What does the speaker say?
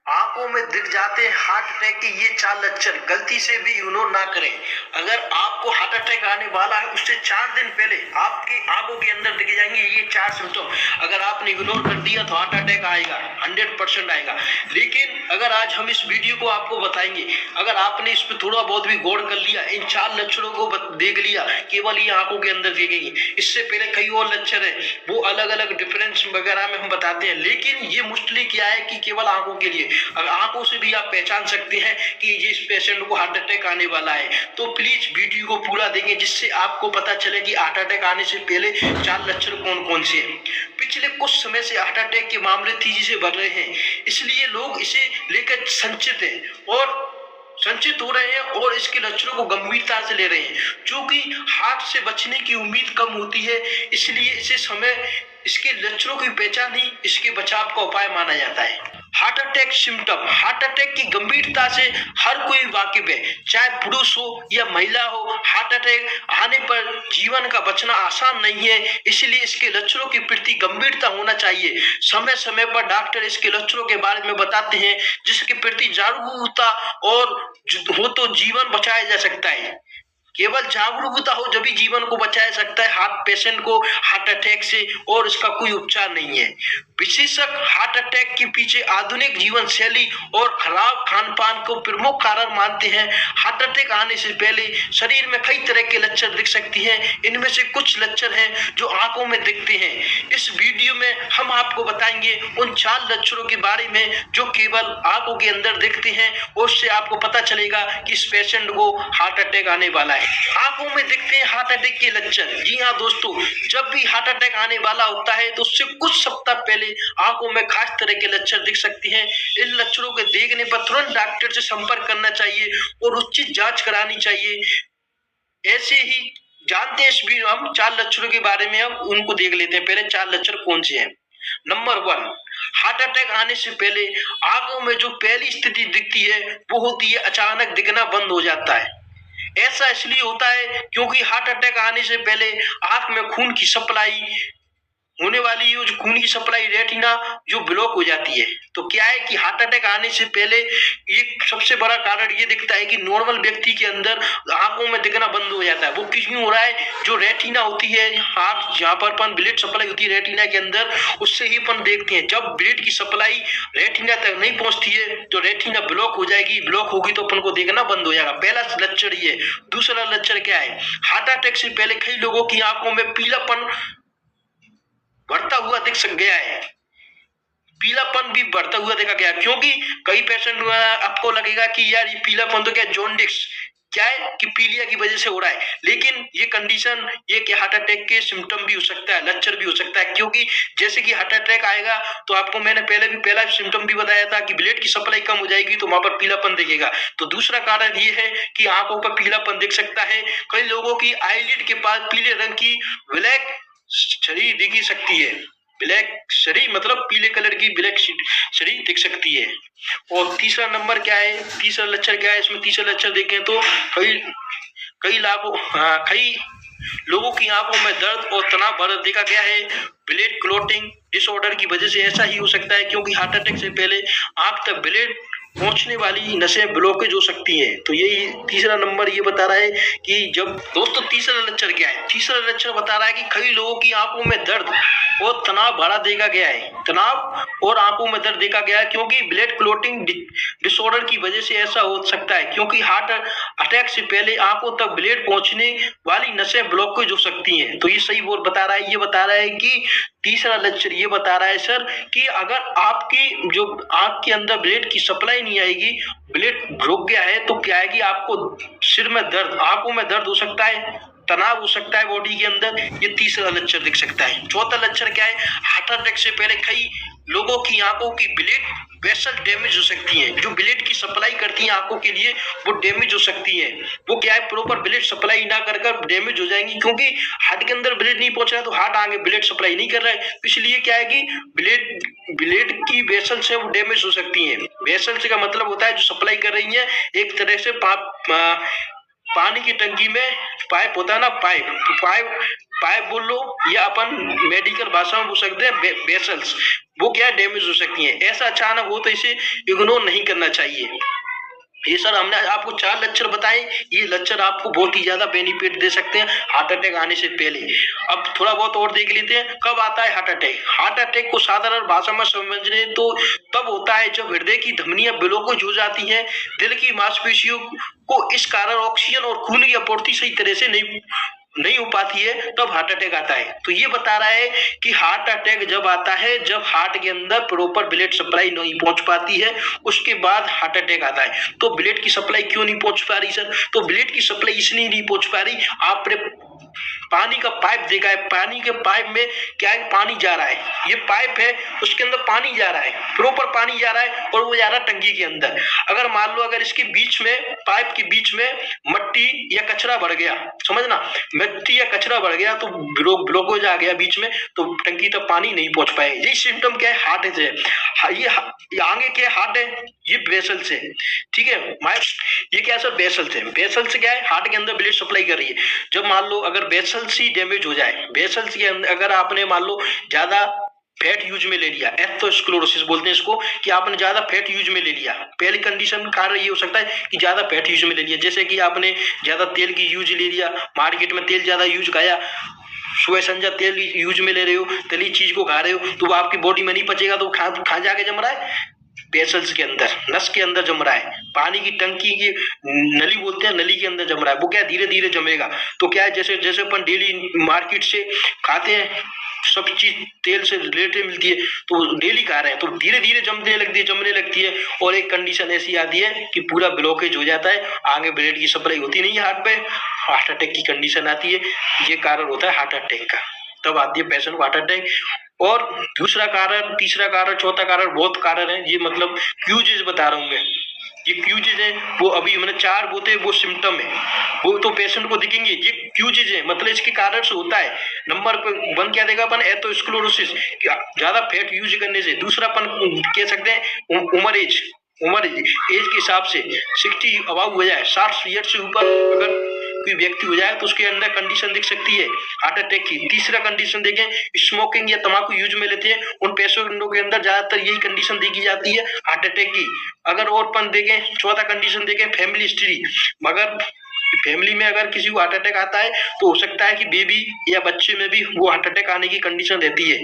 आंखों में दिख जाते हैं हार्ट अटैक के ये 4 लक्षण, गलती से भी इग्नोर ना करें। अगर आपको हार्ट अटैक आने वाला है उससे 4 दिन पहले आपकी आंखों के अंदर दिख जाएंगे ये 4 सिम्टम। अगर आपने इग्नोर कर दिया तो हार्ट अटैक आएगा, 100% आएगा। लेकिन अगर आज हम इस वीडियो को आपको बताएंगे, अगर आपने इस पर थोड़ा बहुत भी गौर कर लिया, इन 4 लक्षणों को देख लिया, केवल ये आंखों के अंदर देखेंगे। इससे पहले कई और लक्षण है, वो अलग अलग डिफरेंस वगैरह में हम बताते हैं, लेकिन ये मोस्टली क्या है कि केवल आंखों के लिए। अगर आंखों से भी आप पहचान सकते हैं कि जिस पेशेंट को हार्ट अटैक आने वाला है, तो प्लीज वीडियो को पूरा देखें, जिससे आपको पता चले कि हार्ट अटैक आने से पहले 4 लक्षण कौन कौन से हैं। पिछले कुछ समय से हार्ट अटैक के मामले तेजी से बढ़ रहे हैं, इसलिए लोग इसे लेकर संचित हो रहे हैं और इसके लक्षणों को गंभीरता से ले रहे हैं। क्योंकि हार्ट से बचने की उम्मीद कम होती है, इसलिए इसके लक्षणों की पहचान ही इसके बचाव का उपाय माना जाता है। Heart attack symptom, heart attack की गंभीरता से हर कोई वाकिफ है, चाहे पुरुष हो या महिला हो। हार्ट अटैक आने पर जीवन का बचना आसान नहीं है, इसलिए इसके लक्षणों के प्रति गंभीरता होना चाहिए। समय समय पर डॉक्टर इसके लक्षणों के बारे में बताते हैं, जिसके प्रति जागरूकता और हो तो जीवन बचाया जा सकता है। केवल जागरूकता हो जब भी जीवन को बचाया सकता है हार्ट पेशेंट को हार्ट अटैक से, और इसका कोई उपचार नहीं है। विशेषज्ञ हार्ट अटैक के पीछे आधुनिक जीवन शैली और खराब खान पान को प्रमुख कारण मानते हैं। हार्ट अटैक आने से पहले शरीर में कई तरह के लक्षण दिख सकती हैं, इनमें से कुछ लक्षण हैं जो आंखों में दिखते हैं। इस वीडियो में हम आपको बताएंगे उन 4 लक्षणों के बारे में जो केवल आंखों के अंदर दिखते हैं, और उससे आपको पता चलेगा कि इस पेशेंट को हार्ट अटैक आने वाला है। आंखों में दिखते हैं हार्ट अटैक के लक्षण। जी हाँ दोस्तों, जब भी हार्ट अटैक आने वाला होता है तो उससे कुछ सप्ताह पहले आंखों में खास तरह के लक्षण दिख सकते हैं। इन लक्षणों के देखने पर तुरंत डॉक्टर से संपर्क करना चाहिए और उचित जांच करानी चाहिए। ऐसे ही जानते हैं इस वीडियो हम 4 लक्षणों के बारे में, हम उनको देख लेते हैं। पहले 4 लक्षण कौन से हैं। नंबर 1, हार्ट अटैक आने से पहले आंखों में जो पहली स्थिति दिखती है वो होती है अचानक दिखना बंद हो जाता है। ऐसा इसलिए होता है क्योंकि हार्ट अटैक आने से पहले आंख में खून की सप्लाई होने वाली है, जो खून की सप्लाई रेटिना जो ब्लॉक हो जाती है। तो क्या है कि हार्ट अटैक आने से पहले एक सबसे बड़ा कारण ये दिखता है कि नॉर्मल व्यक्ति के अंदर आंखों में दिखना बंद हो जाता है। वो क्यों हो रहा है, जो रेटिना होती है, हार्ट जहाँ पर अपन ब्लड सप्लाई होती है रेटिना के अंदर, उससे ही अपन देखते हैं। जब ब्लड की सप्लाई रेटिना तक नहीं पहुंचती है तो रेटिना ब्लॉक हो जाएगी, ब्लॉक होगी तो अपन को देखना बंद हो जाएगा। पहला लक्षण ये। दूसरा लक्षण क्या है, हार्ट अटैक से पहले कई लोगों की आंखों में पीलापन बढ़ता हुआ दिख गया है। पीलापन भी बढ़ता हुआ देखा गया, क्योंकि कई पेशेंट आपको लगेगा कि यार ये पीलापन तो क्या जॉन्डिस, क्या है कि पीलिया की वजह से हो रहा है, लेकिन ये कंडीशन ये कि हार्ट अटैक के सिम्टम भी हो सकता है, लक्षण भी हो सकता है। क्योंकि जैसे कि हार्ट अटैक आएगा तो आपको मैंने पहला सिम्टम भी बताया था कि ब्लड की सप्लाई कम हो जाएगी तो वहां पर पीलापन दिखेगा। तो दूसरा कारण ये है कि आंखों पर पीलापन दिख सकता है। कई लोगों की आईलिड के पास पीले रंग की ब्लैक छड़ी दिखी सकती है। ब्लैक छड़ी मतलब पीले कलर की ब्लैक छड़ी दिख सकती है। और तीसरा नंबर क्या है, तीसरा लक्षण क्या है, इसमें तीसरा लक्षण देखें तो कई लोगों की आंखों में दर्द और तनाव बढ़ देखा गया है। ब्लड क्लॉटिंग डिसऑर्डर की वजह से ऐसा ही हो सकता है, क्योंकि हार्ट अटैक से पहले आंख तक ब्लड पहुंचने वाली नसें ब्लॉकेज हो सकती हैं। तो यही तीसरा नंबर ये बता रहा है कि जब दोस्तों तीसरा लक्षण क्या है, तीसरा लक्षण बता रहा है कि कई लोगों की आंखों में दर्द और तनाव बढ़ा देखा गया है। तनाव और आंखों में दर्द देखा गया है क्योंकि ब्लड क्लॉटिंग डिसऑर्डर की वजह से ऐसा हो सकता है, क्योंकि हार्ट अटैक से पहले आंखों तक ब्लड पहुंचने वाली नसें ब्लॉकेज हो सकती हैं। तो ये सही बोल बता रहा है, ये बता रहा है कि तीसरा लक्षण ये बता रहा है सर कि अगर आपकी जो आंख के अंदर ब्लड की सप्लाई नहीं आएगी, ब्लड रुक गया है, तो क्या है कि आपको सिर में दर्द, आंखों में दर्द हो सकता है, तनाव हो सकता है बॉडी के अंदर। ये तीसरा लक्षण दिख सकता है। चौथा लक्षण क्या है, हार्ट अटैक से पहले कई लोगों की आंखों की ब्लड वेसल डैमेज हो सकती है। जो ब्लड की सप्लाई करती है आंखों के लिए वो डैमेज हो सकती है। वो क्या है, प्रॉपर ब्लड सप्लाई ना कर डैमेज हो जाएंगी, क्योंकि हार्ट के अंदर ब्लड नहीं पहुंच रहा है तो हार्ट आगे ब्लड सप्लाई नहीं कर रहा है, इसलिए क्या है कि ब्लड की वेसल्स है वो डैमेज हो सकती है। वेसल्स का मतलब होता है जो सप्लाई कर रही है, एक तरह से पानी की टंकी में पाइप होता है ना, पाइप बोल लो या अपन मेडिकल भाषा में बोल सकते हैं वेसल्स। वो क्या डैमेज हो सकती है। ऐसा अचानक हो तो इसे इग्नोर नहीं करना चाहिए। ये सर हमने आपको 4 लक्षण बताए। ये लक्षण आपको बहुत ही ज्यादा बेनिफिट दे सकते हैं हार्ट अटैक आने से पहले। अब थोड़ा बहुत और देख लेते हैं, कब आता है हार्ट अटैक। हार्ट अटैक को साधारण भाषा में समझने तो तब होता है जब हृदय की धमनियां ब्लॉकेज हो जाती हैं, दिल की मांसपेशियों को इस कारण ऑक्सीजन और खून की आपूर्ति सही तरह से नहीं हो पाती है, तब हार्ट अटैक आता है। तो ये बता रहा है कि हार्ट अटैक जब आता है जब हार्ट के अंदर प्रॉपर ब्लड सप्लाई नहीं पहुंच पाती है, उसके बाद हार्ट अटैक आता है। तो ब्लड की सप्लाई क्यों नहीं पहुंच पा रही सर? तो ब्लड की सप्लाई इसलिए नहीं पहुंच पा रही, आपने पानी का पाइप देखा है, पानी के पाइप में क्या है, पानी जा रहा है, ये पाइप है उसके अंदर पानी जा रहा है, प्रॉपर पानी जा रहा है और वो जा रहा है टंकी के अंदर। अगर मान लो अगर इसके बीच में, पाइप के बीच में मट्टी या कचरा भर गया, समझना, मट्टी या कचरा भर गया तो ब्लॉकेज आ गया बीच में, तो टंकी तक पानी नहीं पहुंच पाए। ये सिम्टम क्या है, हार्ट है। ये आगे क्या हार्ट है, ये वेसल्स है, ठीक है। ये क्या है सर, वेसल्स है। वेसल्स क्या है, हार्ट के अंदर ब्लड सप्लाई कर रही है। जब मान लो अगर वेसल्स ही डैमेज हो जाए, वेसल्स के अंदर अगर आपने मान लो ज्यादा फैट यूज में ले लिया, एथेरोस्क्लेरोसिस बोलते हैं इसको, कि आपने ज्यादा फैट यूज में ले लिया। पहली कंडीशन कारण ये हो सकता है कि ज्यादा फैट यूज में ले लिया, जैसे कि आपने ज्यादा तेल की यूज ले लिया, मार्केट में तेल ज्यादा यूज खाया, सुबह संध्या तेल यूज में ले रहे हो, तली चीज को खा रहे हो, तो वो आपकी बॉडी में नहीं पचेगा, तो खा जाके जम रहा है वेसल्स के अंदर, नस के अंदर जम रहा है। पानी की टंकी की नली बोलते हैं, नली के अंदर जम रहा है। वो क्या धीरे धीरे जमेगा। तो क्या है, जैसे जैसे अपन डेली मार्केट से खाते हैं, सब चीज तेल से रिलेटेड मिलती है, तो डेली खा रहे हैं, तो धीरे धीरे जमने लगती है और एक कंडीशन ऐसी आती है कि पूरा ब्लॉकेज हो जाता है, आगे ब्लड की सप्लाई होती नहीं है हार्ट पे, हार्ट अटैक की कंडीशन आती है। ये कारण होता है हार्ट अटैक का, तब आती है पेशेंट को हार्ट अटैक। और दूसरा कारण, तीसरा कारण, चौथा कारण, बहुत कारण है ये, मतलब क्यूजेज बता रहा हूं मैं। ये क्यूजेज है वो अभी मैंने 4 बोते, वो सिम्टम है, वो तो पेशेंट को दिखेंगे। ये क्यूजेज है, मतलब इसके कारण से होता है। नंबर 1 क्या देगा अपन, एथेरोस्क्लेरोसिस, ज्यादा फैट यूज करने से। दूसरा अपन कह सकते हैं उम्र एज के हिसाब से 60 अबाव हो जाए, 60 ईयर से ऊपर अगर कोई व्यक्ति हो जाए तो उसके अंदर कंडीशन दिख सकती है हार्ट अटैक की। तीसरा कंडीशन देखें, स्मोकिंग या तंबाकू यूज में लेते हैं, उन पेशेंटों के अंदर ज्यादातर यही कंडीशन देखी जाती है हार्ट अटैक की। अगर और अपन देखें, चौथा कंडीशन देखें, फैमिली हिस्ट्री। मगर फैमिली में अगर किसी को हार्ट अटैक आता है तो हो सकता है कि बेबी या बच्चे में भी वो हार्ट अटैक आने की कंडीशन रहती है।